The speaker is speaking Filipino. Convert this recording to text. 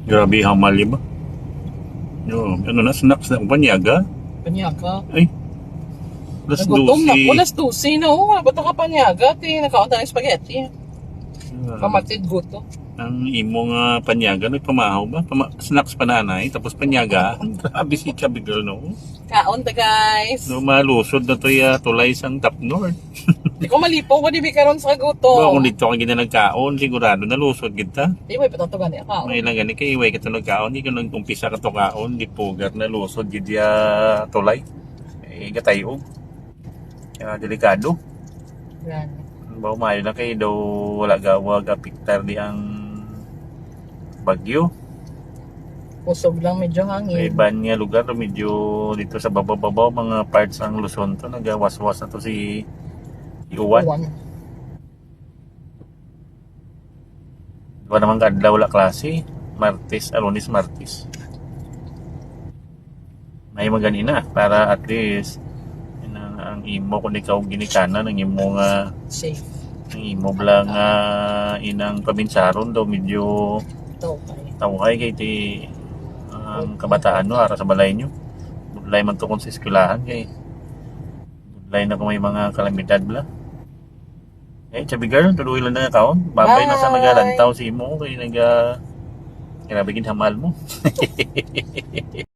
Grabe hamal ba? Yo, ano na snacks na panyaga? Panyaga. Ay, alas Nagutom na 12. ko. Alas 12 na. Oo, ba't ka panyaga? Nakaon tayo ng spaghetti. Pamatid guto. Ang imong panyaga, nagpamahaw ba? Snacks pa nanay, tapos panyaga. Grabe si chubby girl, no? Kaon ta guys. No, malusod na to tulay sang top north. Di ko malipo ko di karon sa guto. Ba, kung dito ka gina nagkaon, sigurado nalusod kita. Di mo ipatutugan niya kaon. May lang gani kay iway ka to nagkaon, di ka nang umpisa ka to kaon, di pugar na lusod, gid tulay. Eh, gatayog. Kaya delikado. Yan. Ba, umayo na kayo daw wala gawag apiktar di ang bagyo. Usog lang medyo Sa hangin. iban nga lugar, medyo dito sa babaw mga parts ng Luzon to, nagawas-was na to si Uwan. Diba naman kadlaw wala klase, Martes, Lunes, Martes. May maganina para at least ang imo kung ikaw ginikana ng imo nga Safe. ang imo blang inang pabinsaron daw medyo tawhay kay ti ang kabataan no ara sa balay nyo. Budlay man tukon sa eskwelahan kay budlay na kung may mga kalamidad bla. Eh, chubby girl, tuloy lang na kaon. Babay na sa nagalantaw si imo kay grabe gid hamal mo.